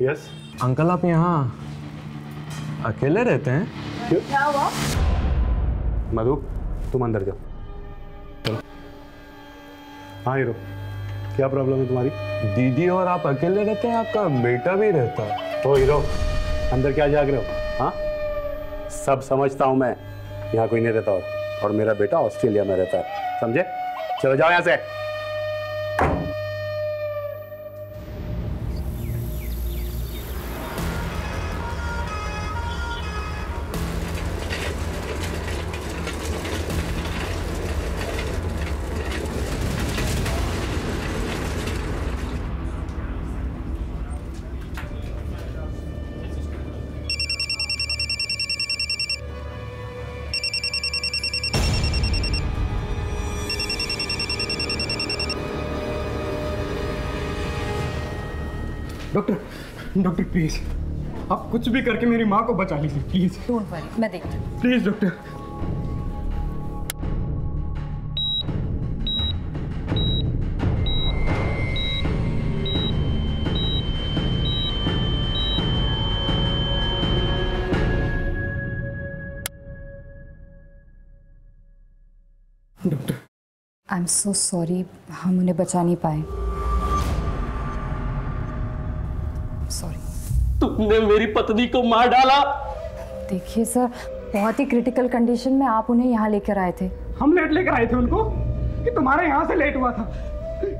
Yes. Uncle आप यहाँ अकेले रहते हैं? क्यों? क्या हुआ? मधु तुम अंदर जाओ। चलो। हाँ हीरो, क्या प्रॉब्लम है तुम्हारी? दीदी और आप अकेले रहते हैं, आपका बेटा भी रहता है। ओ हीरो, अंदर क्या जाग रहे हो? हाँ, सब समझता हूँ मैं। यहाँ कोई नहीं रहता और मेरा बेटा ऑस्ट्रेलिया में रहता है, समझे? चलो जाओ यहाँ से। डॉक्टर प्लीज, आप कुछ भी करके मेरी माँ को बचा लीजिए प्लीज। डोंट वरी, मैं देखती हूँ। Please doctor. Doctor I am so sorry, हम उन्हें बचा नहीं पाए। सॉरी। तुमने मेरी पत्नी को मार डाला। देखिए सर, बहुत ही क्रिटिकल कंडीशन में आप उन्हें यहाँ लेकर आए थे। हम लेकर आए थे उनको कि तुम्हारे यहाँ से लेट हुआ था।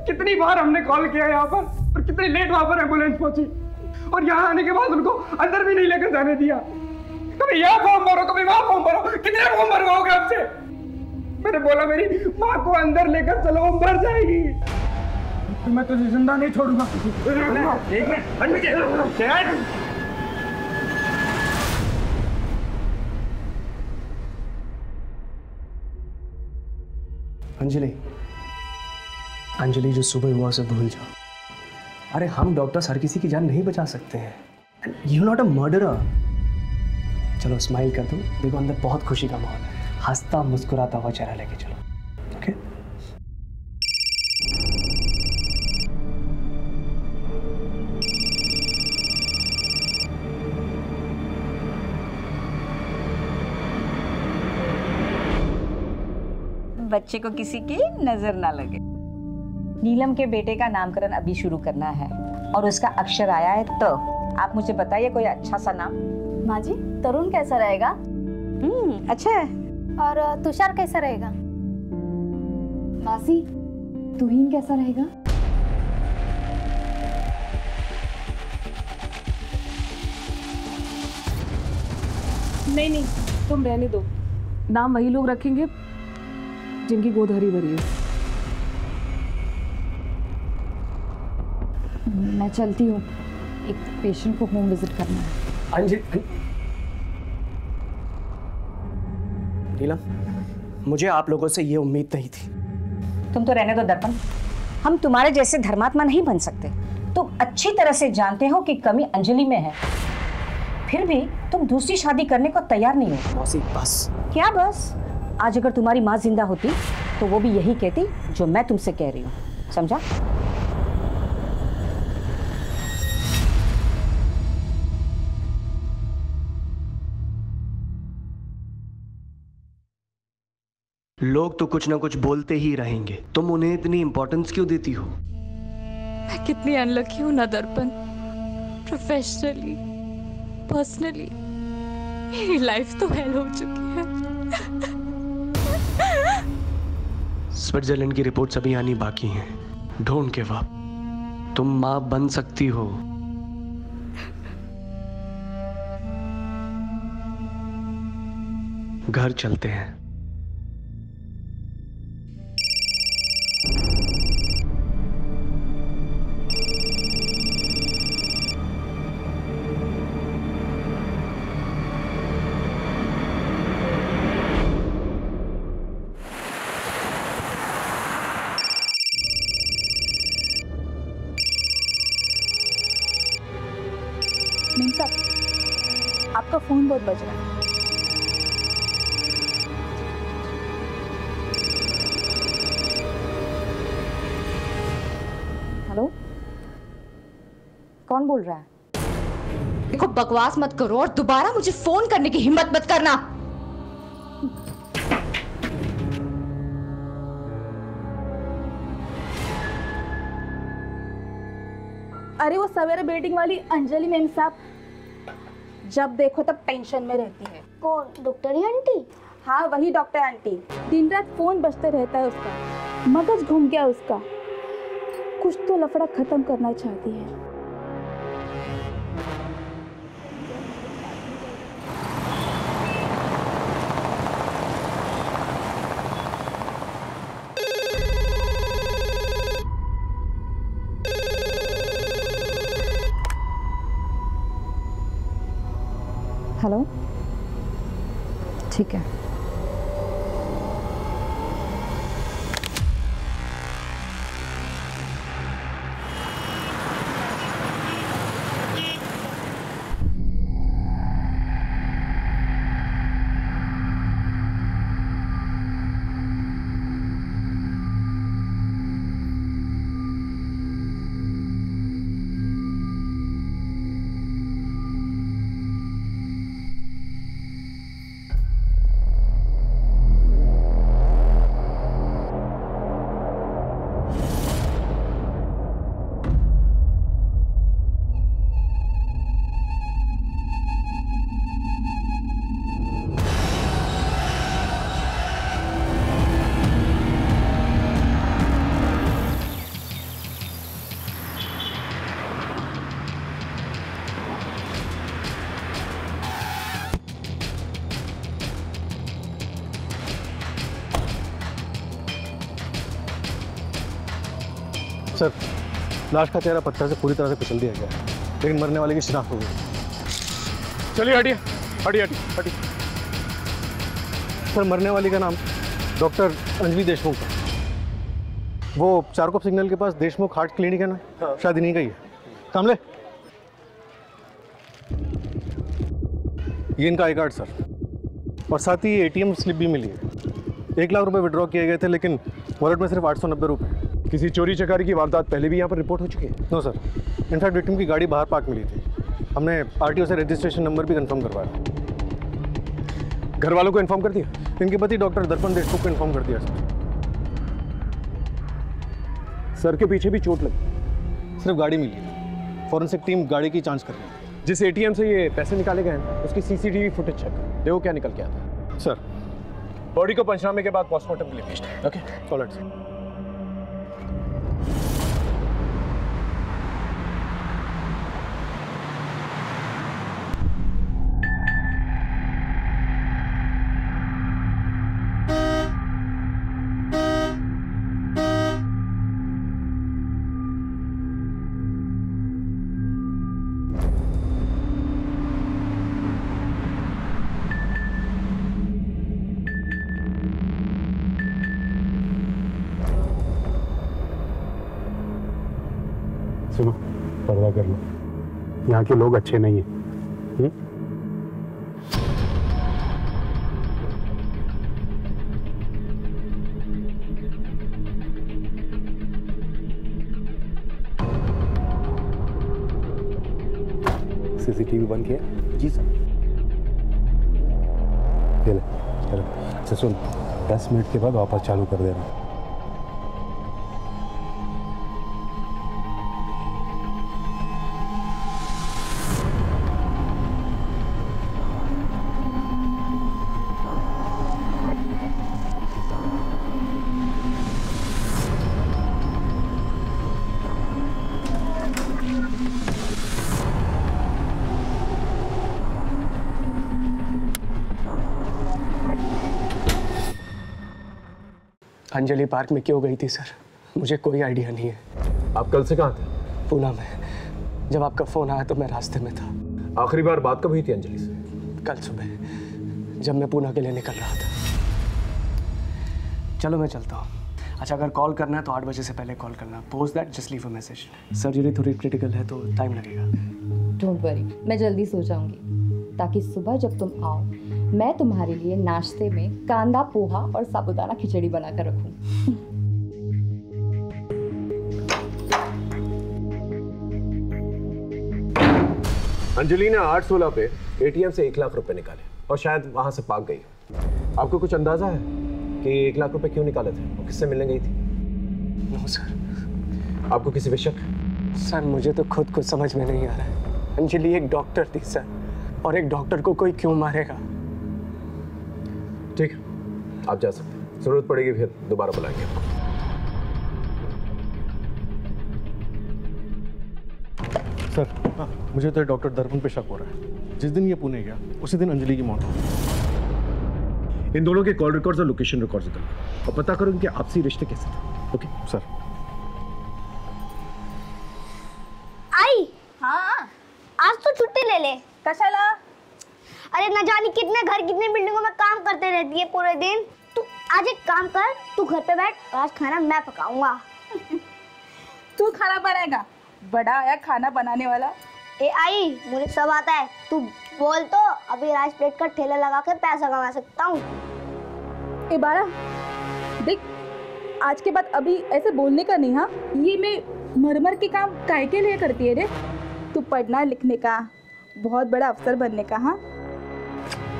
कितनी बार हमने कॉल किया यहाँ पर और कितनी लेट वहाँ पर एम्बुलेंस पहुंची, और यहाँ आने के बाद उनको अंदर भी नहीं लेकर जाने दिया। कभी यहाँ फॉर्म भरो, कभी वहाँ फॉर्म भरो, कितने फॉर्म भरवाओगे आपसे? मैंने बोला मेरी माँ को अंदर लेकर चलो, वो मर जाएगी। तो मैं तुझे जिंदा नहीं छोड़ूंगा। अंजलि जो सुबह हुआ उसे भूल जाओ। अरे हम डॉक्टर्स हर किसी की जान नहीं बचा सकते हैं। You not a murderer. चलो स्माइल कर दो, देखो अंदर बहुत खुशी का माहौल है। हंसता मुस्कुराता हुआ चेहरा लेके चलो, ओके? बच्चे को किसी की नजर ना लगे। नीलम के बेटे का नामकरण अभी शुरू करना है और उसका अक्षर आया है, तो आप मुझे बताइए कोई अच्छा सा नाम। माँ जी, तरुण कैसा रहेगा? अच्छा है। और तुषार कैसा रहेगा? मासी, तुहीन कैसा रहेगा? नहीं, तुम रहने दो। नाम वही लोग रखेंगे जिनकी गोद हरी भरी है। मैं चलती हूँ, एक पेशेंट को होम विजिट करना है। नीलम, मुझे आप लोगों से ये उम्मीद नहीं थी। तुम तो रहने दो दर्पण, हम तुम्हारे जैसे धर्मात्मा नहीं बन सकते। तुम अच्छी तरह से जानते हो कि कमी अंजलि में है, फिर भी तुम दूसरी शादी करने को तैयार नहीं हो। मौसी बस। क्या बस? आज अगर तुम्हारी माँ जिंदा होती तो वो भी यही कहती जो मैं तुमसे कह रही हूँ, समझा? लोग तो कुछ ना कुछ बोलते ही रहेंगे, तुम उन्हें इतनी इंपॉर्टेंस क्यों देती हो? मैं कितनी अनलकी हूँ ना दर्पण। प्रोफेशनली, पर्सनली मेरी लाइफ तो हेल हो चुकी है। स्विट्जरलैंड की रिपोर्ट्स अभी आनी बाकी हैं। डोंट गिव अप, तुम मां बन सकती हो। घर चलते हैं। मीम साहब, आपका फोन बहुत बज रहा है। हेलो, कौन बोल रहा है? देखो बकवास मत करो और दोबारा मुझे फोन करने की हिम्मत मत करना। अरे वो सवेरे बिल्डिंग वाली अंजलि मैम साहब, जब देखो तब टेंशन में रहती है। कौन? Doctor aunty? हाँ वही डॉक्टर आंटी, दिन रात फोन बजते रहता है उसका, मगज घूम गया उसका। कुछ तो लफड़ा खत्म करना चाहती है। हेलो, ठीक है। सर, लाश का चेहरा पत्थर से पूरी तरह से कुचल दिया गया है, लेकिन मरने वाले की शिनाख्त हो गई। चलिए हटिए हटिए हटिए हटिए। सर, मरने वाली का नाम डॉक्टर अंजलि देशमुख है। वो चारकोप सिग्नल के पास देशमुख हार्ट क्लिनिक है ना, शायद इन्हीं का ही है। कामले, ये इनका आई कार्ड सर, और साथ ही एटीएम स्लिप भी मिली है। 1 लाख रुपए विड्रॉ किए गए थे, लेकिन वॉलेट में सिर्फ 890 रुपए। किसी चोरी चकारी की वारदात पहले भी यहाँ पर रिपोर्ट हो चुकी है? नो सर, इनफैक्ट विक्टिम की गाड़ी बाहर पार्क मिली थी। हमने आरटीओ से रजिस्ट्रेशन नंबर भी कंफर्म करवाया। घर वालों को इन्फॉर्म कर दिया? इनके पति डॉक्टर दर्पण देशमुख को इन्फॉर्म कर दिया सर। सर के पीछे भी चोट लगी? सिर्फ गाड़ी मिली है। फॉरेंसिक टीम गाड़ी की जांच कर रही है। जिस एटीएम से ये पैसे निकाले गए हैं उसकी सीसीटीवी फुटेज चेक करो, देखो क्या निकल के आता है। सर, बॉडी को पंचनामे के बाद पोस्टमार्टम के लिए भेजना है। Okay, alright sir. सुनो, पर्दा कर लो, यहाँ के लोग अच्छे नहीं हैं। सीसीटीवी बंद किया? जी सर। चलो चलो, अच्छा सुन, 10 मिनट के बाद वापस चालू कर देना। अंजलि पार्क में क्यों गई थी सर, मुझे कोई आइडिया नहीं है। आप कल से कहाँ थे? पूना में। जब आपका फ़ोन आया तो मैं रास्ते में था। आखिरी बार बात कब हुई थी अंजलि से? कल सुबह, जब मैं पूना के लिए निकल रहा था। चलो मैं चलता हूँ। अच्छा, अगर कॉल करना है तो 8 बजे से पहले कॉल करना। Post that, just leave a message. Surgery थोड़ी क्रिटिकल है तो टाइम लगेगा। डोंट वरी, मैं जल्दी सो जाऊंगी ताकि सुबह जब तुम आओ मैं तुम्हारे लिए नाश्ते में कांदा पोहा और साबुदाना खिचड़ी बनाकर रखूं। अंजलि ने 8/16 पे एटीएम से 1 लाख रुपए निकाले और शायद वहां से भाग गई। आपको कुछ अंदाजा है कि 1 लाख रुपए क्यों निकाले थे और किससे मिलने गई थी? No sir. आपको किसी पे शक? सर मुझे तो खुद कुछ समझ में नहीं आ रहा है। अंजलि एक डॉक्टर थी सर, और एक डॉक्टर को कोई क्यों मारेगा? ठीक है, आप जा सकते हैं। जरूरत पड़ेगी फिर दोबारा बुलाएंगे आपको। सर मुझे तो डॉक्टर दर्पण पे शक हो रहा है। जिस दिन ये पुणे गया उसी दिन अंजलि की मौत हो गई। इन दोनों के कॉल रिकॉर्ड्स और लोकेशन रिकॉर्ड्स निकालो और पता करो इनके आपसी रिश्ते कैसे थे। Okay sir. आई हाँ, आज तो छुट्टी ले ले। कशाला? अरे न जाने कितने घर कितने बिल्डिंगों में काम करते रहती है पूरे दिन। तू आज एक काम कर, तू घर पे बैठ, आज खाना मैं पकाऊंगा। तू खाना बनाएगा? बड़ा आया खाना बनाने वाला। ए आई, मुझे सब आता है, तू बोल तो अभी राइस प्लेट का ठेला लगा के पैसा कमा सकता हूँ। ए बारा देख, आज के बाद अभी ऐसे बोलने का नहीं। हाँ, ये मैं मरमर के काम काहे के लिए करती है रे? तू पढ़ना लिखने का, बहुत बड़ा अफसर बनने का। हाँ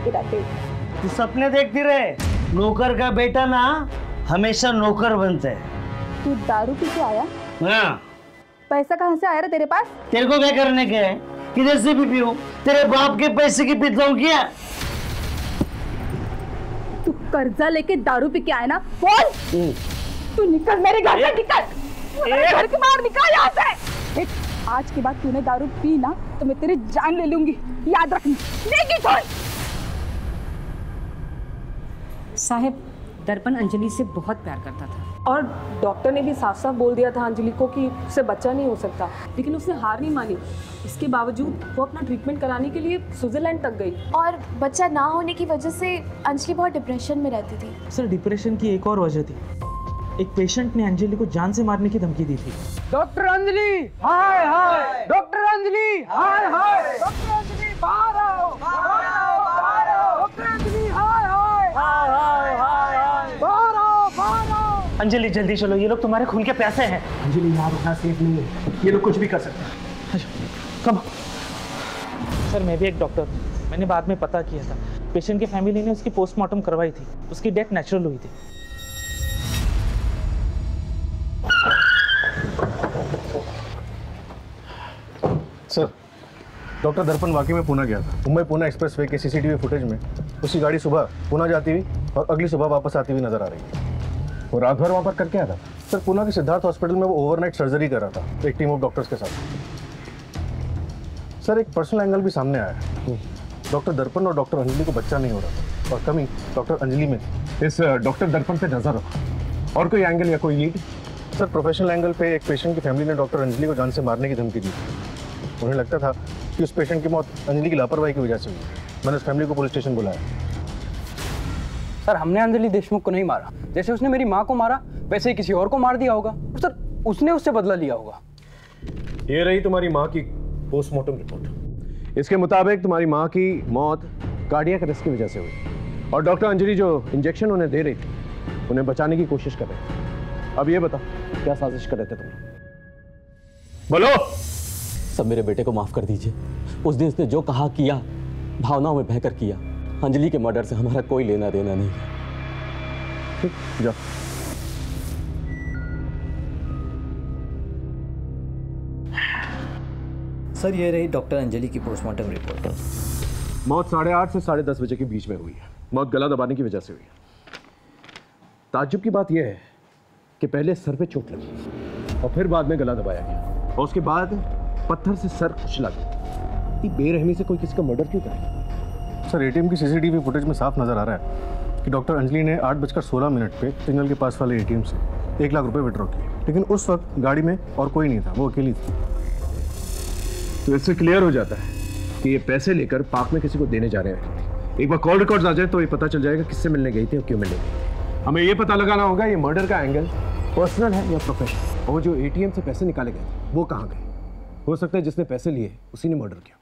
तू सपने देखती रहे। नौकर का बेटा ना हमेशा नौकर बनता है। तू दारू पी के आया? हाँ। पैसा कहाँ से आया रे तेरे पास? तेरे को क्या करने का है? किधर से भी पीऊं? तेरे बाप के पैसे की पीता हूँ क्या? तू कर्जा लेके दारू पी के आया ना? बोल। तू निकल मेरे घर से, निकल घर के बाहर, निकल यहाँ से। आज के बाद तूने दारू पी ना तो मैं तेरी जान ले लूंगी, याद रखना। नहीं छोड़। साहब, दर्पण अंजलि से बहुत प्यार करता था और डॉक्टर ने भी साफ साफ बोल दिया था अंजलि को कि उससे बच्चा नहीं हो सकता, लेकिन उसने हार नहीं मानी। इसके बावजूद वो अपना ट्रीटमेंट कराने के लिए स्विट्जरलैंड तक गई। और बच्चा ना होने की वजह से अंजलि बहुत डिप्रेशन में रहती थी। सर, डिप्रेशन की एक और वजह थी। एक पेशेंट ने अंजलि को जान से मारने की धमकी दी थी। डॉक्टर अंजलि, हाय हाय। डॉक्टर अंजलि, हाय हाय। डॉक्टर अंजलि, बाहर आओ, बाहर आओ, बाहर आओ। डॉक्टर अंजलि, हाय हाय, हाय हाय, हाय हाय। बाहर आओ, बाहर आओ। अंजलि जल्दी चलो, ये लोग तुम्हारे खून के प्यासे हैं। अंजलि यहाँ रुकना सेफ नहीं है, ये लोग कुछ भी कर सकते हैं। कम। सर, मैं भी एक डॉक्टर हूँ। मैंने बाद में पता किया था, पेशेंट की फैमिली ने उसकी पोस्टमार्टम करवाई थी। उसकी डेथ नेचुरल हुई थी। सर, डॉक्टर दर्पण वाकई में पुणे गया था। मुंबई पुणे एक्सप्रेसवे के सीसीटीवी फुटेज में उसकी गाड़ी सुबह पुणे जाती हुई और अगली सुबह वापस आती हुई नजर आ रही है। वो रात भर वहाँ पर करके आया था। सर, पुणे के सिद्धार्थ हॉस्पिटल में वो ओवरनाइट सर्जरी कर रहा था एक टीम ऑफ डॉक्टर्स के साथ। सर, एक पर्सनल एंगल भी सामने आया है। डॉक्टर दर्पण और डॉक्टर अंजलि को बच्चा नहीं हो रहा था और कमी डॉक्टर अंजलि में थी। इस डॉक्टर दर्पण पे नजर रखो। और कोई एंगल या कोई लीड? सर, प्रोफेशनल एंगल पे एक पेशेंट की फैमिली ने डॉक्टर अंजलि को जान से मारने की धमकी दी। उन्हें लगता था कि उस पेशेंट की मौत अंजलि की लापरवाही की वजह से हुई। मैंने उस फैमिली को पुलिस स्टेशन बुलाया। सर, हमने अंजलि देशमुख को नहीं मारा। जैसे उसने मेरी माँ को मारा वैसे ही किसी और को मार दिया होगा। सर, उसने उससे बदला लिया होगा। ये रही तुम्हारी माँ की पोस्टमार्टम रिपोर्ट। इसके मुताबिक तुम्हारी माँ की मौत कार्डियक अरेस्ट की वजह से हुई और डॉक्टर अंजलि जो इंजेक्शन उन्हें दे रही थी उन्हें बचाने की कोशिश कर रहे थे। अब ये बता, क्या साजिश कर रहे थे तुम? बोलो। सब मेरे बेटे को माफ कर दीजिए। उस दिन उसने जो कहा किया, भावनाओं में बहकर किया। अंजलि के मर्डर से हमारा कोई लेना देना नहीं है। ठीक, जाओ। सर, ये रही डॉक्टर अंजलि की पोस्टमार्टम रिपोर्ट। मौत 8:30 से 10:30 बजे के बीच में हुई है। मौत गला दबाने की वजह से हुई है। ताज्जुब की बात यह है कि पहले सर पे चोट लगी और फिर बाद में गला दबाया गया और उसके बाद पत्थर से सर कुचला गया। इतनी बेरहमी से कोई किसी का मर्डर क्यों करेगा? सर, एटीएम की सीसीटीवी फुटेज में साफ नजर आ रहा है कि डॉक्टर अंजलि ने 8:16 पे सिग्नल के पास वाले एटीएम से 1 लाख रुपए विड्रॉ किए, लेकिन उस वक्त गाड़ी में और कोई नहीं था, वो अकेली थी। तो इससे क्लियर हो जाता है कि ये पैसे लेकर पार्क में किसी को देने जा रहे हैं। एक बार कॉल रिकॉर्ड्स आ जाए तो ये पता चल जाएगा किससे मिलने गई थी और क्यों मिलने गई। हमें ये पता लगाना होगा ये मर्डर का एंगल पर्सनल है या प्रोफेशनल, और जो एटीएम से पैसे निकाले गए वो कहाँ गए। हो सकता है जिसने पैसे लिए उसी ने मर्डर किया।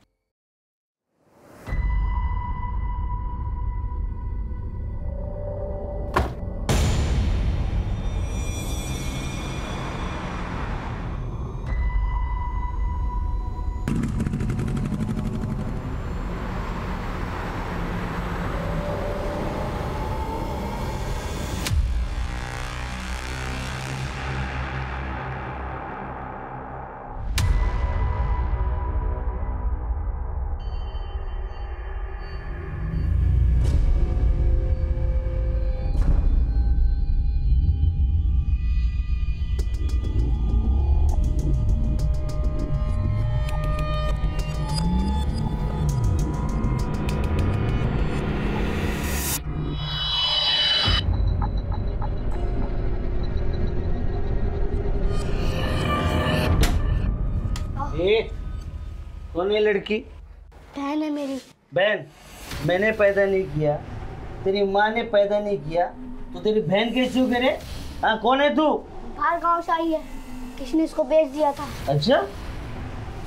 ए, कौन है लड़की? बहन है मेरी। बहन? मैंने पैदा नहीं किया, तेरी माँ ने पैदा नहीं किया, तो तेरी बहन कैसे हो करे? हाँ, कौन है तू? बाहर गांव से आई है, किसने इसको बेच दिया था। अच्छा,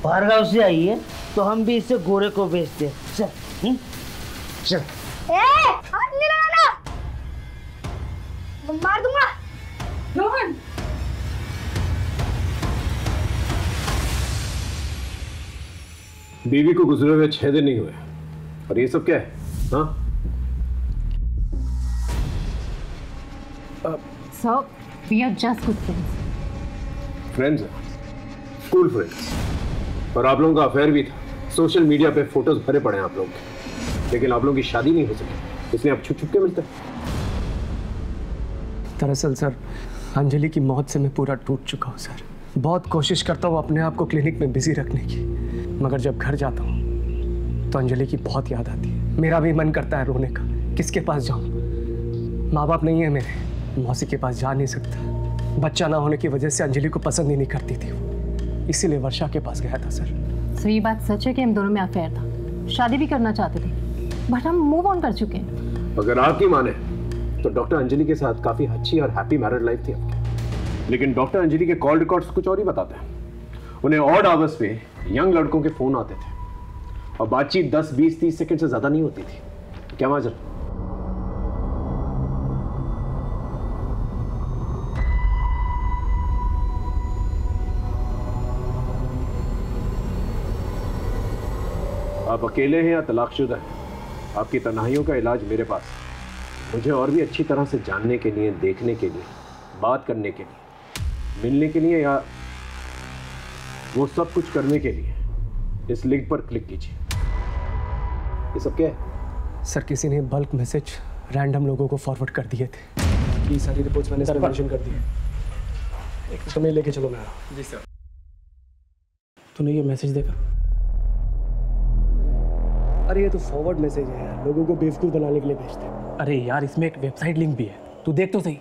बाहर गांव से आई है, तो हम भी इसे गोरे को बेचते हैं। चल चल। हाथ नहीं लगाना, मार दूंगा। रोहन, बीवी को गुजरे हुए 6 दिन नहीं हुए और ये सब क्या है? हाँ? Sir, we are just good friends. Friends हैं, स्कूल फ्रेंड्स। और आप लोगों का अफेयर भी था। सोशल मीडिया पे फोटोज भरे पड़े हैं आप लोगों के, लेकिन आप लोगों की शादी नहीं हो सकी, इसलिए आप छुप छुप के मिलते हैं। दरअसल सर, अंजलि की मौत से मैं पूरा टूट चुका हूँ सर। बहुत कोशिश करता हूँ अपने आप को क्लिनिक में बिजी रखने की, मगर जब घर जाता हूँ तो अंजलि की बहुत याद आती है। मेरा भी मन करता है रोने का, किसके पास जाऊँ? माँ बाप नहीं है मेरे, मौसी के पास जा नहीं सकता। बच्चा ना होने की वजह से अंजलि को पसंद ही नहीं करती थी वो, इसीलिए वर्षा के पास गया था सर। सर ये बात सच है कि हम दोनों में अफेयर था, शादी भी करना चाहते थे, बट हम मूव ऑन कर चुके हैं। अगर आपकी माने तो डॉक्टर अंजलि के साथ काफी अच्छी और हैप्पी मैरिड लाइफ थी आपकी, लेकिन डॉक्टर अंजलि के कॉल रिकॉर्ड्स कुछ और ही बताते हैं। उन्हें ऑड आवर्स पे यंग लड़कों के फोन आते थे और बातचीत 10, 20, 30 सेकंड से ज्यादा नहीं होती थी। क्या माजर? आप अकेले हैं या तलाकशुदा हैं? आपकी तन्हाइयों का इलाज मेरे पास है। मुझे और भी अच्छी तरह से जानने के लिए, देखने के लिए, बात करने के लिए, मिलने के लिए, या वो सब कुछ करने के लिए इस लिंक पर क्लिक कीजिए। ये सब क्या है? सर किसी ने बल्क मैसेज रैंडम लोगों को फॉरवर्ड कर दिए थे। ये सारी रिपोर्ट्स मैंने सर मेंशन कर दी है। एक तो तुम्हें लेके चलो, मैं आ रहा हूं। जी सर। तूने ये मैसेज देखा? अरे ये तो फॉरवर्ड मैसेज है यार, लोगों को बेवकूफ़ बनाने के लिए भेजते हैं। अरे यार इसमें एक वेबसाइट लिंक भी है, तू देख तो सही।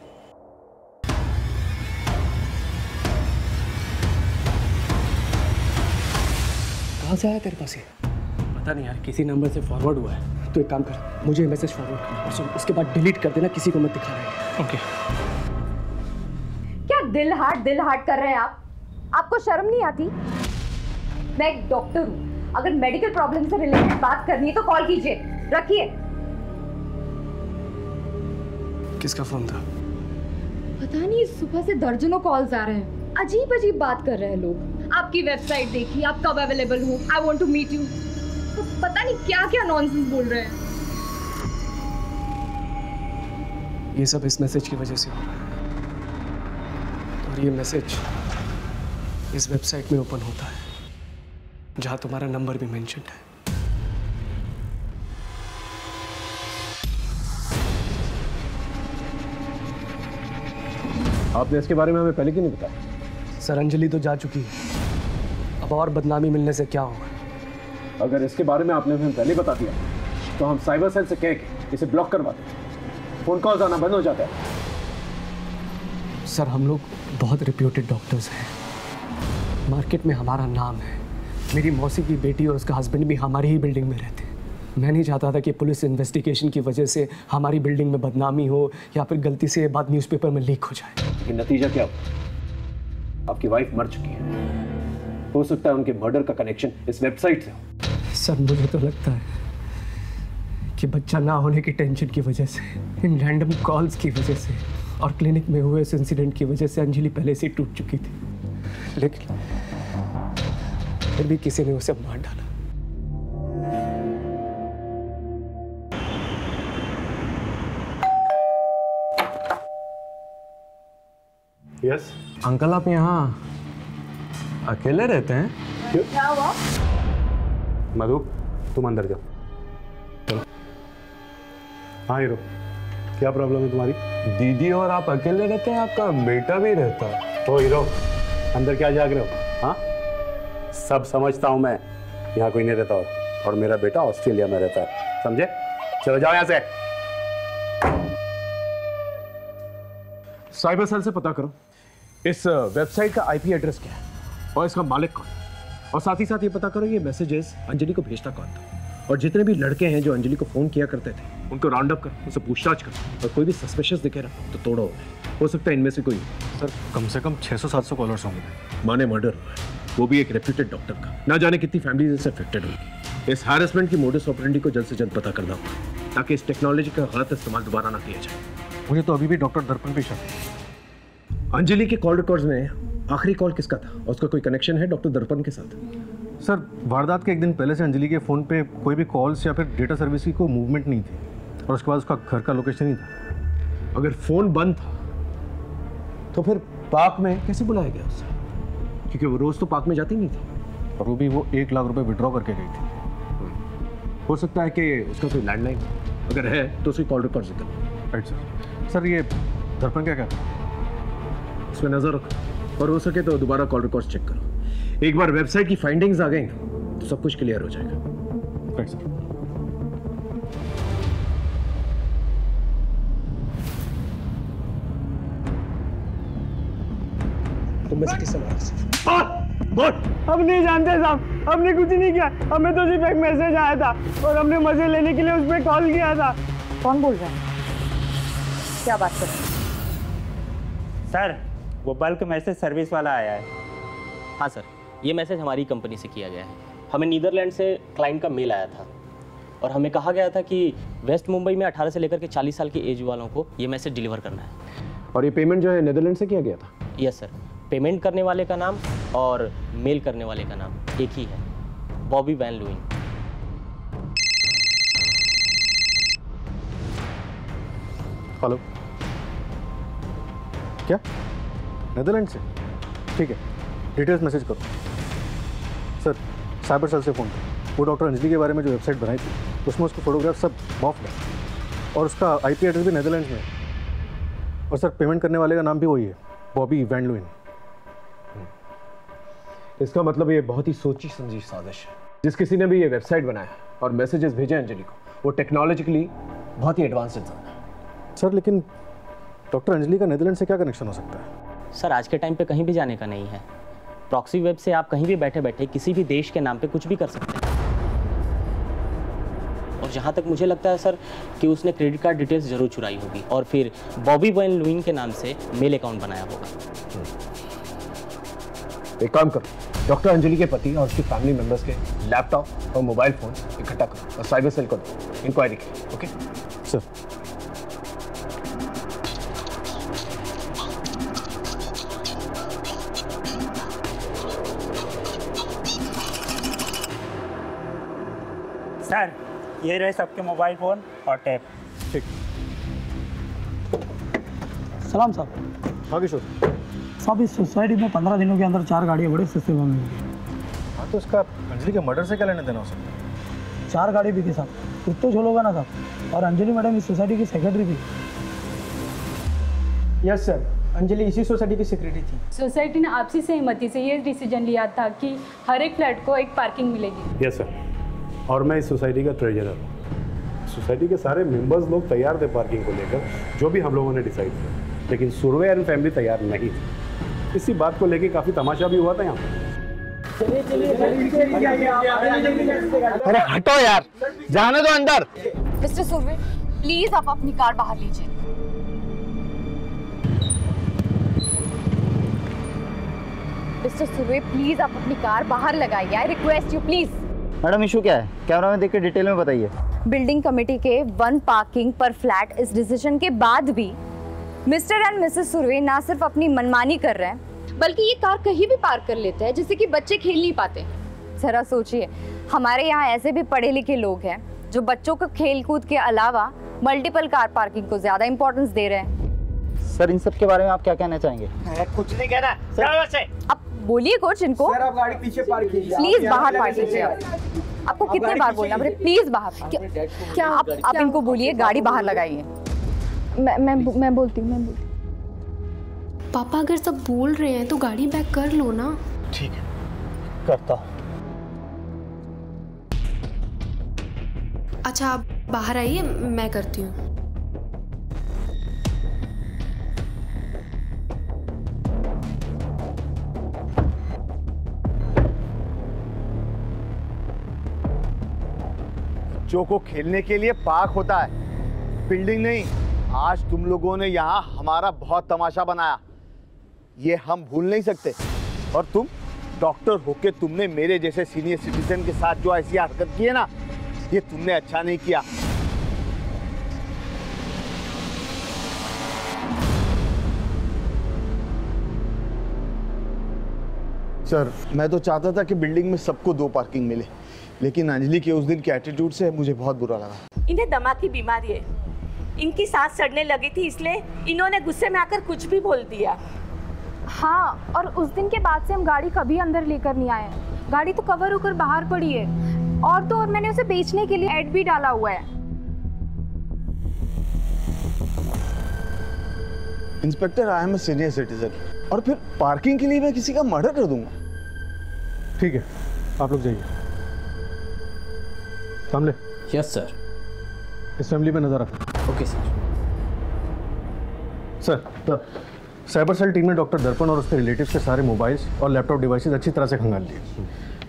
कहाँ से आया तेरे पास ये? पता नहीं यार, किसी नंबर से फॉरवर्ड हुआ है। तो एक काम कर, मुझे मैसेज फॉरवर्ड कर और सुन, उसके बाद डिलीट कर देना, किसी को मत दिखाना है। ओके। क्या दिल हार्ट कर रहे हैं आप? आपको शर्म नहीं आती? मैं एक डॉक्टर हूँ, अगर मेडिकल प्रॉब्लम से रिलेटेड बात करनी है तो कॉल कीजिए, रखिए। किसका फोन था? पता नहीं, सुबह से दर्जनों कॉल्स आ रहे हैं, अजीब अजीब बात कर रहे हैं लोग। आपकी वेबसाइट देखी, आप कब अवेलेबल हो, I want to meet you, तो पता नहीं क्या क्या नॉनसेंस बोल रहे हैं। ये सब इस मैसेज की वजह से हो रहा है, और ये मैसेज इस वेबसाइट में ओपन होता है जहां तुम्हारा नंबर भी मेंशन है। आपने इसके बारे में हमें पहले क्यों नहीं बताया? सर अंजलि तो जा चुकी है, अब और बदनामी मिलने से क्या होगा? अगर इसके बारे में आपने हमें पहले बता दिया तो हम साइबर सेल से कह के इसे ब्लॉक करवा दें, फोन कॉल्स आना बंद हो जाता है। सर हम लोग बहुत रिप्यूटेड डॉक्टर्स हैं, मार्केट में हमारा नाम है। मेरी मौसी की बेटी और उसका हस्बैंड भी हमारी ही बिल्डिंग में रहते हैं। मैं नहीं चाहता था कि पुलिस इन्वेस्टिगेशन की वजह से हमारी बिल्डिंग में बदनामी हो या फिर गलती से ये बात न्यूज़पेपर में लीक हो जाए। लेकिन नतीजा क्या हुआ? आपकी वाइफ मर चुकी है। हो सकता है उनके मर्डर का कनेक्शन इस वेबसाइट से हो। सर मुझे तो लगता है कि बच्चा ना होने की टेंशन की वजह से, इन रैंडम कॉल्स की वजह से और क्लिनिक में हुए इस इंसिडेंट की वजह से अंजलि पहले से टूट चुकी थी, लेकिन फिर भी किसी ने उसे मार डाला। यस अंकल, आप यहाँ अकेले रहते हैं? क्या हुआ? मधु तुम अंदर जाओ, चलो। हाँ हीरो, क्या प्रॉब्लम है तुम्हारी? दीदी और आप अकेले रहते हैं, आपका बेटा भी रहता है। तो हीरो अंदर क्या जाग रहे हो? हाँ सब समझता हूँ मैं, यहाँ कोई नहीं रहता और मेरा बेटा ऑस्ट्रेलिया में रहता है, समझे? चलो जाओ यहाँ से। साइबर सेल से पता करो इस वेबसाइट का आईपी एड्रेस क्या है और इसका मालिक कौन? और साथ ही साथ ये पता करो ये मैसेजेस अंजलि को भेजता कौन था, और जितने भी लड़के हैं जो अंजलि को फोन किया करते थे उनको राउंड अप कर, उनसे पूछताछ कर, और कोई भी सस्पिशियस दिखे ना तो तोड़ो। हो सकता है इनमें से कोई। सर कम से कम 600-700 कॉलर्स होंगे। माने मर्डर हुआ है, वो भी एक रेप्यूटेड डॉक्टर का। ना जाने कितनी फैमिलीज इससे अफेक्टेड होगी। इस हैरेसमेंट की मोडस ऑपरेंडी को जल्द से जल्द पता करना होगा ताकि इस टेक्नोलॉजी का गलत इस्तेमाल दोबारा ना किया जाए। मुझे तो अभी भी डॉक्टर दर्पण पे शक है। अंजलि के कॉल रिकॉर्ड्स में आखिरी कॉल किसका था और उसका कोई कनेक्शन है डॉक्टर दर्पण के साथ? सर वारदात के एक दिन पहले से अंजलि के फ़ोन पे कोई भी कॉल्स या फिर डेटा सर्विस की कोई मूवमेंट नहीं थी, और उसके बाद उसका घर का लोकेशन ही था। अगर फ़ोन बंद था तो फिर पार्क में कैसे बुलाया गया उसे? क्योंकि वो रोज़ तो पार्क में जाती नहीं थी। और वो भी वो 1 लाख रुपए विड्रॉ करके गई थी। हो सकता है कि उसका कोई लैंडलाइन, अगर है तो उसकी कॉल रिकॉर्ड निकल। Right sir. सर ये दर्पण क्या कहता है? उस पर नज़र रखो, और हो सके तो दोबारा कॉल रिकॉर्ड चेक करो। एक बार वेबसाइट की फाइंडिंग्स आ गई तो सब कुछ क्लियर हो जाएगा। Right sir. तुम में से किससे मारा? हम नहीं जानते साहब, हमने कुछ नहीं किया। हमें तो सिर्फ एक मैसेज आया था और हमने मजे लेने के लिए उस पर कॉल किया था। कौन बोल रहा है? क्या बात कर रहे हैं? सर वो बल्क मैसेज सर्विस वाला आया है। हाँ सर, ये मैसेज हमारी कंपनी से किया गया है। हमें नीदरलैंड से क्लाइंट का मेल आया था और हमें कहा गया था कि वेस्ट मुंबई में 18 से लेकर के 40 साल की एज वालों को ये मैसेज डिलीवर करना है। और ये पेमेंट जो है नीदरलैंड से किया गया था? यस सर, पेमेंट करने वाले का नाम और मेल करने वाले का नाम एक ही है, बॉबी वैन लुइन। हेलो, क्या नीदरलैंड से? ठीक है, डिटेल्स मैसेज करो। सर साइबर सेल से फ़ोन करो। वो डॉक्टर अंजलि के बारे में जो वेबसाइट बनाई थी उसमें उसको फोटोग्राफ सब मॉफ है, और उसका IP एड्रेस भी नीदरलैंड में है। और सर पेमेंट करने वाले का नाम भी वही है, बॉबी वैन लुइन। इसका मतलब ये बहुत ही सोची समझी साजिश है। जिस किसी ने भी ये वेबसाइट बनाया और मैसेजेस भेजे अंजलि को, वो टेक्नोलॉजिकली बहुत ही एडवांस इंसान है। सर लेकिन डॉक्टर अंजलि का नीदरलैंड से क्या कनेक्शन हो सकता है? सर आज के टाइम पे कहीं भी जाने का नहीं है। प्रॉक्सी वेब से आप कहीं भी बैठे बैठे किसी भी देश के नाम पे कुछ भी कर सकते हैं। और जहाँ तक मुझे लगता है सर कि उसने क्रेडिट कार्ड डिटेल्स जरूर चुराई होगी और फिर बॉबी वैन लुइन के नाम से मेल अकाउंट बनाया होगा। एक काम करो, डॉक्टर अंजलि के पति और उसकी फैमिली मेंबर्स के लैपटॉप और मोबाइल फोन इकट्ठा करो और साइबर सेल को दो इंक्वायरी की। Okay sir. सर ये रहे सबके मोबाइल फ़ोन और टैब। ठीक। सलाम साहब। हाँ किशोर साहब, इस सोसाइटी में 15 दिनों के अंदर 4 गाड़ियाँ बड़े सस्ते में मिली। हाँ तो उसका अंजलि के मर्डर से क्या लेने देना हो सकता है? 4 गाड़ी बिकी साहब, कुछ तो झोलोगा ना साहब। और अंजलि मैडम इस सोसाइटी की सेक्रेटरी थी। यस सर, अंजलि इसी सोसाइटी की सेक्रेटरी थी। सोसाइटी ने आपसी सहमति से ये डिसीजन लिया था कि हर एक फ्लैट को एक पार्किंग मिलेगी। यस सर, और मैं इस सोसाइटी का ट्रेजरर हूँ। सोसाइटी के सारे मेंबर्स लोग तैयार थे पार्किंग को लेकर, जो भी हम लोगों ने डिसाइड किया, लेकिन सुरवे एंड फैमिली तैयार नहीं थी। इसी बात को लेकर काफ़ी तमाशा भी हुआ था यहाँ पर। अरे हटो यार, जाने दो अंदर। मिस्टर सुरवे, प्लीज आप अपनी कार बाहर लीजिए। मिस्टर सुरवे, प्लीज आप अपनी कार बाहर लगाइए। I request you please. Madam issue क्या है? कैमरा में देख के डिटेल में बताइए। बिल्डिंग कमेटी के 1 पार्किंग पर फ्लैट इस डिसीजन के बाद भी मिस्टर एंड मिसेस सुरवे ना सिर्फ अपनी मनमानी कर रहे हैं, बल्कि ये कार कहीं भी पार्क कर लेते हैं जिससे कि बच्चे खेल नहीं पाते। जरा सोचिए, हमारे यहाँ ऐसे भी पढ़े लिखे लोग हैं जो बच्चों को खेल कूद के अलावा मल्टीपल कार पार्किंग को ज्यादा इंपॉर्टेंस दे रहे हैं। सर इन सब के बारे में आप क्या कहना चाहेंगे? कुछ नहीं कहना सर। अब बोलिए कुछ इनको। सर आप गाड़ी पीछे पार्क कीजिए। प्लीज बाहर पार्क कीजिए। आपको कितने बार बोलना है? प्लीज बाहर। क्या आप इनको बोलिए गाड़ी बाहर लगाइए। मैं बोलती हूँ। पापा अगर सब बोल रहे हैं तो गाड़ी बैक कर लो ना। ठीक है, करता हूँ। अच्छा आप बाहर आइए, मैं करती हूँ। बच्चों को खेलने के लिए पार्क होता है, बिल्डिंग नहीं। आज तुम लोगों ने यहाँ हमारा बहुत तमाशा बनाया, ये हम भूल नहीं सकते। और तुम डॉक्टर होके तुमने मेरे जैसे सीनियर सिटीजन के साथ जो ऐसी हरकत की है ना, ये तुमने अच्छा नहीं किया। सर, मैं तो चाहता था कि बिल्डिंग में सबको 2 पार्किंग मिले, लेकिन अंजलि के उस दिन के एटीट्यूड से मुझे बहुत बुरा लगा। इन्हें दमा की बीमारी है, इनकी सांस चढ़ने लगी थी, इसलिए इन्होंने गुस्से में आकर कुछ भी बोल दिया। हाँ, और उस दिन के बाद से हम गाड़ी कभी अंदर लेकर नहीं आए। गाड़ी तो कवर होकर बाहर पड़ी है, और तो और मैंने उसे बेचने के लिए ऐड भी डाला हुआ है। Inspector, I am a senior citizen, और फिर पार्किंग के लिए मैं किसी का मर्डर कर दूंगा? ठीक है, आप लोग जाइए। कामले। Yes sir. इस फैमिली पे नजर रखना। Okay sir. Sir, cyber cell team ने डॉक्टर दर्पण और उसके रिलेटिव्स के सारे मोबाइल्स और लैपटॉप डिवाइसेस अच्छी तरह से खंगाल लिए,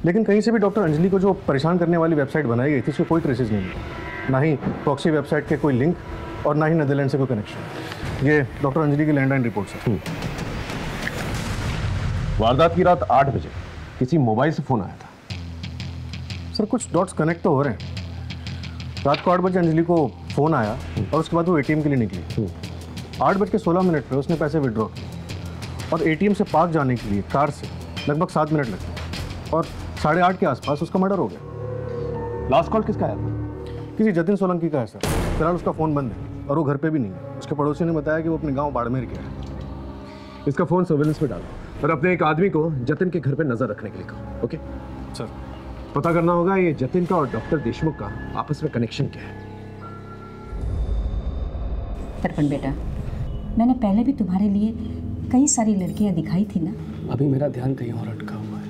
लेकिन कहीं से भी डॉक्टर अंजलि को जो परेशान करने वाली वेबसाइट बनाई गई थी उसके कोई ट्रेसेस नहीं मिले, ना ही प्रॉक्सी वेबसाइट के कोई लिंक और ना ही नेदरलैंड से कोई कनेक्शन। ये डॉक्टर अंजलि की लैंडलाइन रिपोर्ट है। वारदात की रात 8 बजे किसी मोबाइल से फोन आया था। सर, कुछ डॉट्स कनेक्ट तो हो रहे हैं। रात को 8 बजे अंजलि को फोन आया और उसके बाद वो एटीएम के लिए निकली। 8:16 पे उसने पैसे विड्रॉ किए और एटीएम से पार्क जाने के लिए कार से लगभग 7 मिनट लगे और 8:30 के आसपास उसका मर्डर हो गया। लास्ट कॉल किसका है? किसी जतिन सोलंकी का है सर। फिलहाल उसका फ़ोन बंद है और वो घर पे भी नहीं है। उसके पड़ोसी ने बताया कि वो अपने गांव बाड़मेर गया है। इसका फ़ोन सर्वेलेंस पे डालो और अपने एक आदमी को जतिन के घर पे नजर रखने के लिए कहो। Okay sir. पता करना होगा ये जतिन का और डॉक्टर देशमुख का आपस में कनेक्शन क्या है। दर्पण बेटा, मैंने पहले भी तुम्हारे लिए कई सारी लड़कियां दिखाई थी ना। अभी मेरा ध्यान कहीं और अटका हुआ है।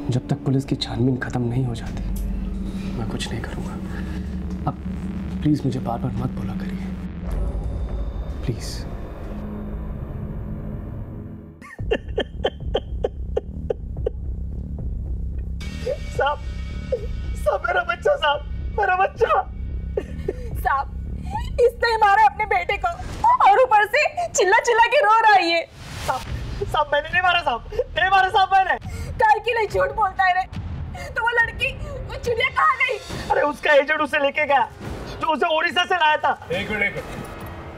जब तक पुलिस की छानबीन खत्म नहीं हो जाती मैं कुछ नहीं करूंगा। अब प्लीज मुझे बार बार मत बोला करिए, प्लीज। साहब, मेरा बच्चा, साहब, मेरा बच्चा। साहब, इसने मारा अपने बेटे को और ऊपर से चिल्ला चिल्ला के रो रहा है ये। साहब, मैंने नहीं मारा साहब, नहीं मारा साहब मैंने। काय के लिए झूठ बोलता है रे? तो वो लड़की, वो चिड़िया कहाँ गई? अरे उसका एजेंट उसे लेके गया, जो उसे ओडिशा से लाया था। एक मिनट,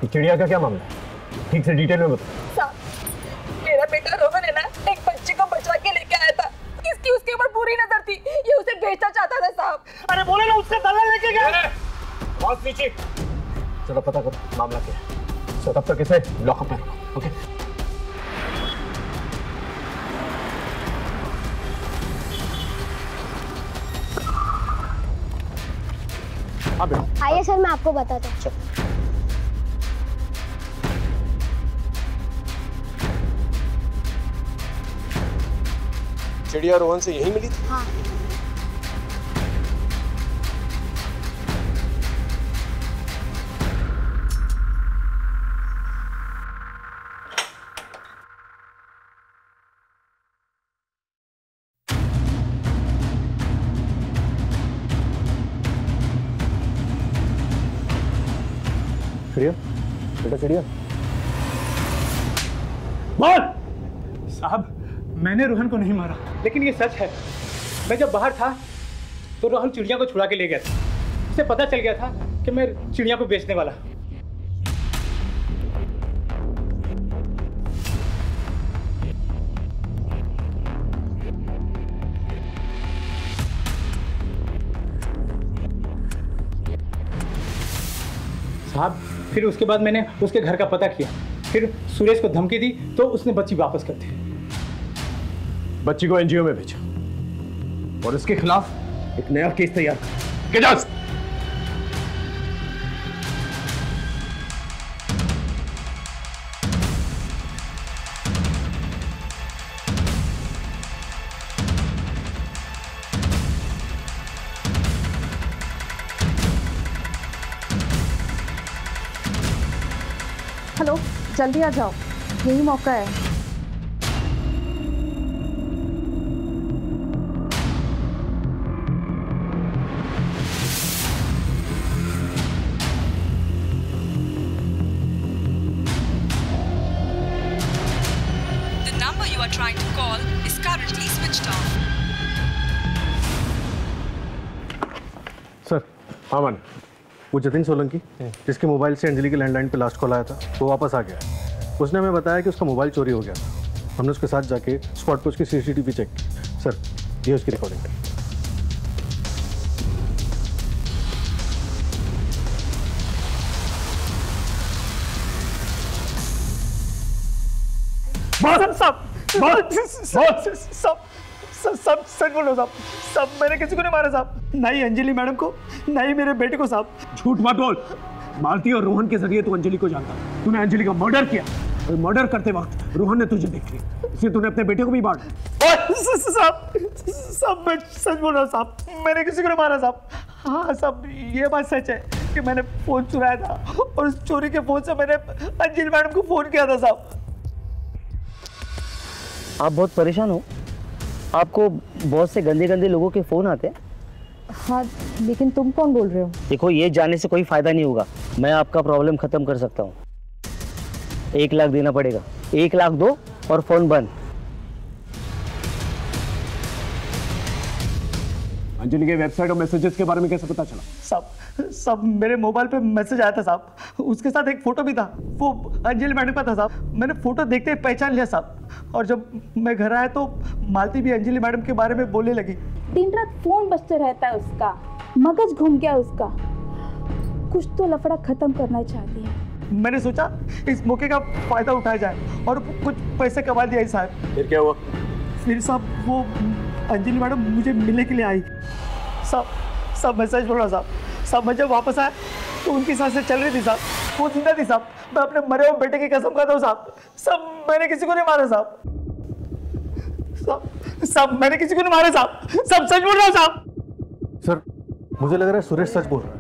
चिड़िया का क्या मामला है? ठीक से डिटेल में बताओ। साहब, मेरा बेटा रोहन है ना, एक बच्चे को बचा के लेके आया था। इसकी उसके ऊपर पूरी नजर थी, ये उसे बेचना चाहता था साहब। अरे बोले ना, उसका दलाल लेके गया। बहुत नीचे, चलो पता करो मामला क्या है। सो तब तक इसे लॉकअप में रखो। ओके। आइए सर, मैं आपको बताता हूँ। चिड़िया रोहन से यही मिली थी? हाँ। चिड़िया, बेटा चिड़िया। बोल। साहब, मैंने रोहन को नहीं मारा, लेकिन ये सच है। मैं जब बाहर था तो रोहन चिड़िया को छुड़ा के ले गया था। उसे पता चल गया था कि मैं चिड़िया को बेचने वाला। साहब, फिर उसके बाद मैंने उसके घर का पता किया, फिर सुरेश को धमकी दी तो उसने बच्ची वापस कर दी। बच्ची को एनजीओ में भेजा और इसके खिलाफ एक नया केस तैयार कर। हेलो, जल्दी आ जाओ, यही मौका है। call is currently switched off. Sir हाँ मान वो जतिन सोलंकी जिसके मोबाइल से अंजलि के लैंडलाइन पे लास्ट कॉल आया था वो वापस आ गया। उसने हमें बताया कि उसका मोबाइल चोरी हो गया था। हमने उसके साथ जाके स्पॉट पे उसकी CCTV चेक की। सर ये उसकी रिकॉर्डिंग है। सब सच बोलो साहब, सब मैंने किसी को नहीं मारा साहब, ना ही अंजलि मैडम को, ना ही मेरे बेटे को साहब। झूठ मत बोल। मालती और रोहन के जरिए तू अंजलि को जानता। तूने अंजलि का मर्डर किया और मर्डर करते वक्त रोहन ने तुझे देख लिया, इसलिए तूने अपने बेटे को भी मार दिया। साहब मैं सच बोल रहा हूँ साहब, मैंने किसी को नहीं मारा साहब। हाँ साहब ये बात सच है कि मैंने फोन चुराया था और उस चोरी के फोन से मैंने अंजलि मैडम को फोन किया था साहब। आप बहुत परेशान हो? आपको बहुत से गंदे गंदे लोगों के फ़ोन आते हैं? हाँ लेकिन तुम कौन बोल रहे हो? देखो ये जानने से कोई फ़ायदा नहीं होगा। मैं आपका प्रॉब्लम ख़त्म कर सकता हूँ। 1 लाख देना पड़ेगा। 1 लाख दो और फ़ोन बंद। अंजलि के वेबसाइट और मैसेजेस के बारे में कैसे पता चला? साहब मेरे मोबाइल पे मैसेज आया था साहब, उसके साथ एक फोटो भी था, वो अंजलि मैडम का था साहब। मैंने फोटो देखते ही पहचान लिया साहब, और जब मैं घर आया तो मालती भी अंजलि मैडम के बारे में बोलने लगी। दिन रात फोन बजते रहता है उसका, मगज घूम गया उसका, कुछ तो लफड़ा खत्म करना चाहती है। मैंने सोचा इस मौके का फायदा उठाया जाए और कुछ पैसे कमा दिया साहब। फिर क्या हुआ? फिर साहब वो अंजलि मैडम मुझे मिलने के लिए आई साहब। मैं सच बोल रहा साहब, मैं जब वापस आया तो उनकी सांसें चल रही थी साहब, वो जिंदा थी साहब। मैं अपने मरे हुए बेटे की कसम खाता हूँ साहब, मैंने किसी को नहीं मारा साहब, मैंने किसी को नहीं मारा साहब, सच बोल रहा हूँ साहब। सर मुझे लग रहा है सुरेश सच बोल रहा है।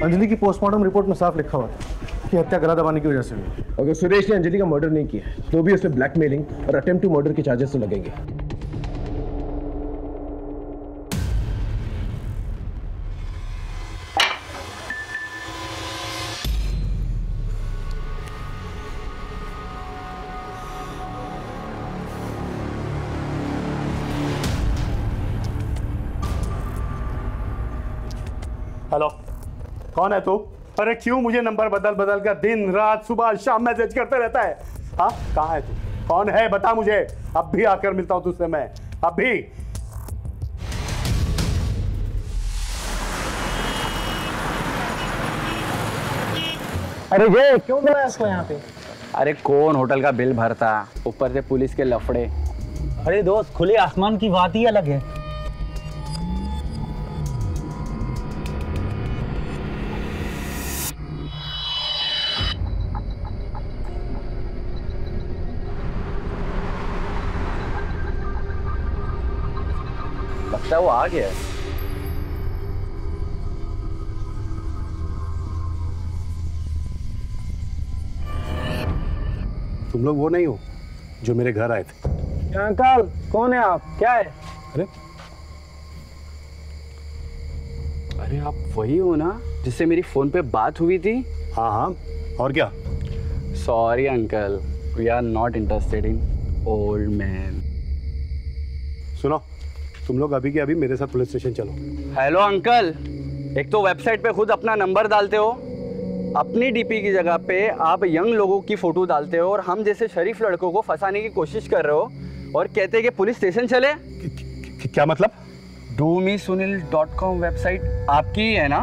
अंजलि की पोस्टमार्टम रिपोर्ट में साफ लिखा हुआ था कि हत्या गला दबाने की वजह से हुई। अगर सुरेश ने अंजलि का मर्डर नहीं किया तो भी उसमें ब्लैकमेलिंग और अटेम्प्ट टू मर्डर के चार्जेस तो लगेंगे। हेलो, कौन है तू? अरे क्यों मुझे नंबर बदल बदल कर दिन रात सुबह शाम मैसेज करते रहता है? हाँ कहाँ है तू? कौन है बता मुझे, अब भी आकर मिलता हूं तुझसे मैं, अभी। अरे ये क्यों बुलाया इसको यहाँ पे? अरे कौन होटल का बिल भरता, ऊपर से पुलिस के लफड़े। अरे दोस्त खुले आसमान की बात ही अलग है। लगता है वो आ गया है। तुम लोग वो नहीं हो जो मेरे घर आए थे? अंकल कौन है आप? क्या है? अरे आप वही हो ना जिससे मेरी फोन पे बात हुई थी? हाँ हाँ, और क्या? Sorry uncle, we are not interested in old man. सुनो, तुम लोग अभी के अभी मेरे साथ पुलिस स्टेशन चलो। हेलो अंकल, एक तो वेबसाइट पे खुद अपना नंबर डालते हो, अपनी डीपी की जगह पे आप यंग लोगों की फोटो डालते हो और हम जैसे शरीफ लड़कों को फंसाने की कोशिश कर रहे हो और कहते हैं कि पुलिस स्टेशन चले। क्या मतलब? domesunil.com वेबसाइट आपकी ही है ना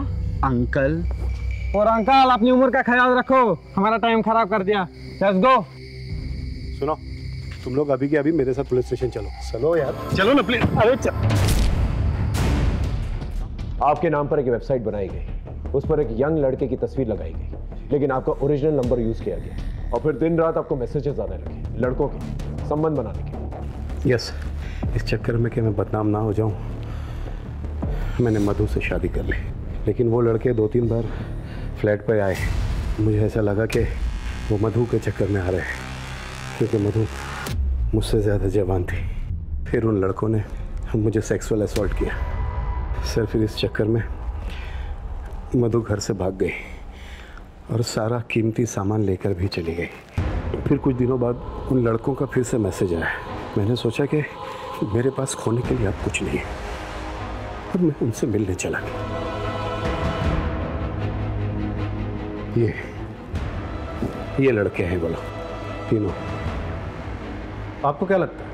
अंकल? और अंकल अपनी उम्र का ख्याल रखो, हमारा टाइम खराब कर दिया। Let's go. सुनो, तुम लोग अभी के अभी मेरे साथ पुलिस स्टेशन चलो। चलो यार, चलो ना प्लीज। अरे आपके नाम पर एक वेबसाइट बनाई गई, उस पर एक यंग लड़के की तस्वीर लगाई गई, लेकिन आपका ओरिजिनल नंबर यूज किया गया और फिर दिन रात आपको मैसेजेस आने लगे लड़कों के संबंध बनाने के। यस, इस चक्कर में कि मैं बदनाम ना हो जाऊं, मैंने मधु से शादी कर ली। लेकिन वो लड़के 2-3 बार फ्लैट पर आए, मुझे ऐसा लगा कि वो मधु के चक्कर में आ रहे हैं, क्योंकि मधु मुझसे ज़्यादा जवान थी। फिर उन लड़कों ने मुझे सेक्सुअल असॉल्ट किया। सर फिर इस चक्कर में मधु घर से भाग गई और सारा कीमती सामान लेकर भी चली गई। फिर कुछ दिनों बाद उन लड़कों का फिर से मैसेज आया मैंने सोचा कि मेरे पास खोने के लिए अब कुछ नहीं है और मैं उनसे मिलने चला गया। ये लड़के हैं बोलो, तीनों। आपको क्या लगता है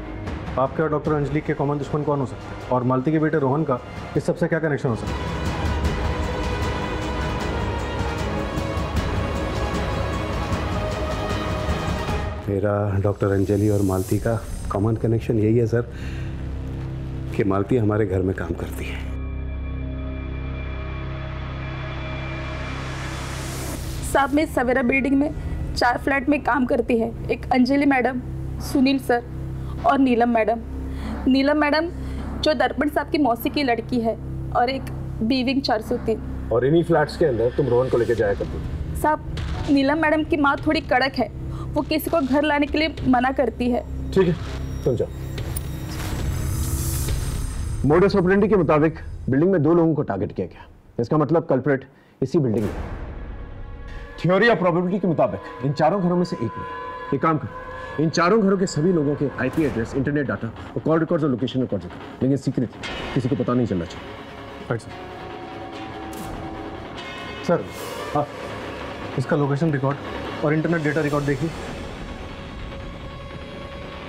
आपके और डॉक्टर अंजलि के कॉमन दुश्मन कौन हो सकता है, और मालती के बेटे रोहन का इस सबसे क्या कनेक्शन हो सकता है? मेरा डॉक्टर अंजलि और मालती का कॉमन कनेक्शन यही है सर कि मालती हमारे घर में काम करती है। साहब, मैं सवेरा बिल्डिंग में 4 फ्लैट में काम करती है। एक अंजलि मैडम, सुनील सर और नीलम मैडम। नीलम मैडम जो दर्पण साहब की मौसी की लड़की है, और एक बीविंग 403। और इन्हीं फ्लैट्स के अंदर तुम रोहन को लेकर जाया करती? साहब, नीलम मैडम की माँ थोड़ी कड़क है, वो किसी को घर लाने के लिए मना करती है। ठीक है, तुम जाओ। मोडस ऑपरेंडी के मुताबिक बिल्डिंग में 2 लोगों को टारगेट किया गया। इसका मतलब कल्प्रेट इसी बिल्डिंग में। थ्योरी और प्रोबेबिलिटी के मुताबिक इन 4 घरों में से एक में। एक काम करो, इन 4 घरों के सभी लोगों के आईपी एड्रेस, इंटरनेट डाटा और कॉल रिकॉर्ड्स और लोकेशन रिकॉर्ड करो, लेकिन सीक्रेट, किसी को पता नहीं चलना चाहिए। Right sir. हाँ, इसका लोकेशन रिकॉर्ड और इंटरनेट डेटा रिकॉर्ड देखिए।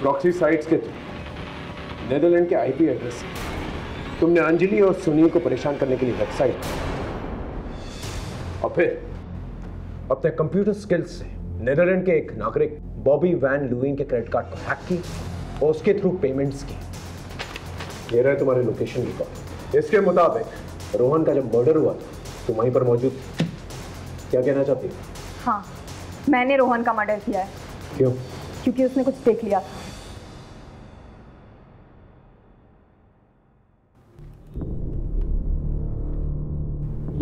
प्रॉक्सी साइट्स के थ्रू नेदरलैंड के आईपी एड्रेस तुमने अंजलि और सुनील को परेशान करने के लिए वेबसाइट, और फिर अपने कंप्यूटर स्किल्स से नेदरलैंड के एक नागरिक बॉबी वैन लुइंग के क्रेडिट कार्ड को हैक की और उसके थ्रू पेमेंट्स की। ये रहे तुम्हारे लोकेशन रिकॉर्ड। इसके मुताबिक रोहन का जब मर्डर हुआ तुम वहीं पर मौजूद थी। क्या कहना चाहती हो? हाँ, मैंने रोहन का मर्डर किया है। क्यों? क्योंकि उसने कुछ देख लिया।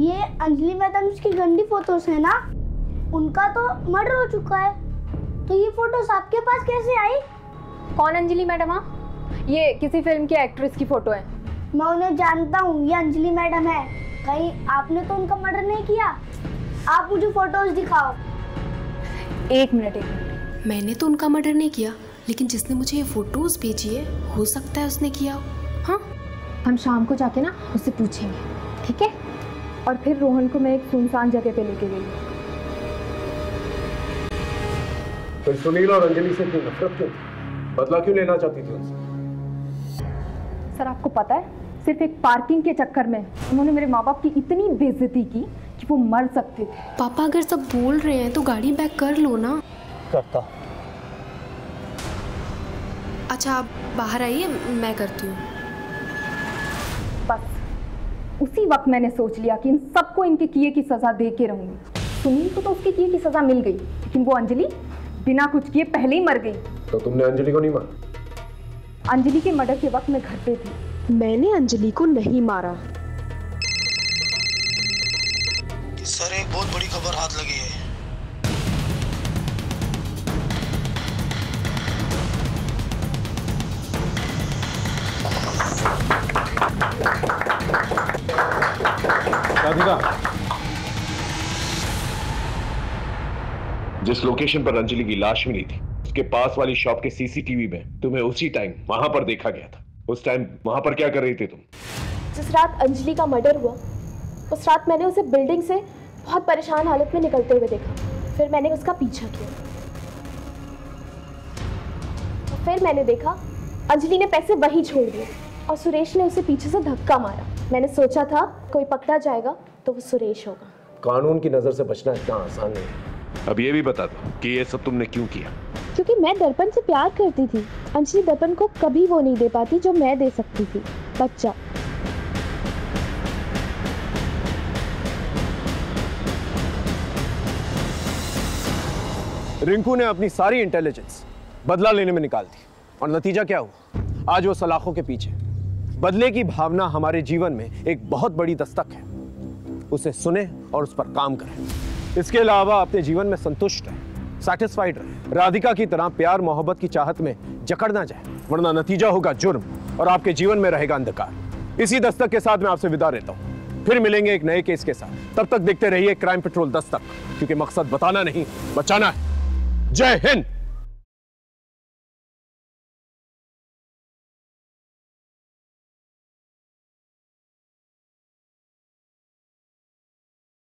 ये अंजलि मैडम की गंदी फोटोज है ना? उनका तो मर्डर हो चुका है, तो ये फोटोज आपके पास कैसे आई? कौन अंजलि मैडम? ये किसी फिल्म की एक्ट्रेस की फोटो है। मैं उन्हें जानता हूँ, ये अंजलि मैडम है। कहीं आपने तो उनका मर्डर नहीं किया? आप मुझे फोटोज दिखाओ। एक मिनट। मैंने तो उनका मर्डर नहीं किया, लेकिन जिसने मुझे ये फोटोज भेजी है हो सकता है उसने किया हो। हाँ, हम शाम को जाके ना उससे पूछेंगे, ठीक है? और फिर रोहन को मैं एक सुनसान जगह पे लेके गई। फिर सुनील और अंजलि से क्यों नफरत क्यों? बदला क्यों लेना चाहती थी उनसे? सर, आपको पता है, सिर्फ एक पार्किंग के चक्कर में उन्होंने मेरे माँ बाप की इतनी बेइज्जती की कि वो मर सकते थे। पापा अगर सब बोल रहे हैं तो गाड़ी बैक कर लो ना। करता। अच्छा, आप बाहर आइए, मैं करती हूँ। बस उसी वक्त मैंने सोच लिया कि इन सबको इनके किए की सजा दे के रहूंगी। सुनील को तो उसके किए की सजा मिल गई, लेकिन वो अंजलि बिना कुछ किए पहले ही मर गई। तो तुमने अंजलि को नहीं मारा? अंजलि के मर्डर के वक्त मैं घर पे थी। मैंने अंजलि को नहीं मारा। सर, एक बहुत बड़ी खबर हाथ लगी है। राधिका, जिस लोकेशन पर अंजलि की लाश मिली थी उसके पास वाली शॉप के सीसीटीवी में तुम्हें उसी टाइम वहां पर देखा गया था। उस टाइम वहां पर क्या कर रही थी तुम? जिस रात अंजलि का मर्डर हुआ उस रात मैंने उसे बिल्डिंग से बहुत परेशान हालत में निकलते हुए देखा। फिर मैंने उसका पीछा किया। और फिर मैंने देखा अंजलि ने पैसे वहीं छोड़ दिए और सुरेश ने उसे पीछे से धक्का मारा। मैंने सोचा था कोई पकड़ा जाएगा तो वो सुरेश होगा। कानून की नजर से बचना इतना आसान नहीं। अब ये भी बता दो कि ये सब तुमने क्यों किया? क्योंकि मैं दर्पण से प्यार करती थी। अंजलि दर्पण को कभी वो नहीं दे पाती जो मैं दे सकती थी। बच्चा। रिंकू ने अपनी सारी इंटेलिजेंस बदला लेने में निकाल दी और नतीजा क्या हुआ? आज वो सलाखों के पीछे। बदले की भावना हमारे जीवन में एक बहुत बड़ी दस्तक है। उसे सुने और उस पर काम करें। इसके अलावा अपने जीवन में संतुष्ट रहे, सैटिस्फाइड रहे। राधिका की तरह प्यार मोहब्बत की चाहत में जकड़ ना जाए, वरना नतीजा होगा जुर्म और आपके जीवन में रहेगा अंधकार। इसी दस्तक के साथ मैं आपसे विदा लेता हूं। फिर मिलेंगे एक नए केस के साथ। तब तक देखते रहिए क्राइम पेट्रोल दस्तक, क्योंकि मकसद बताना नहीं, बचाना है। जय हिंद।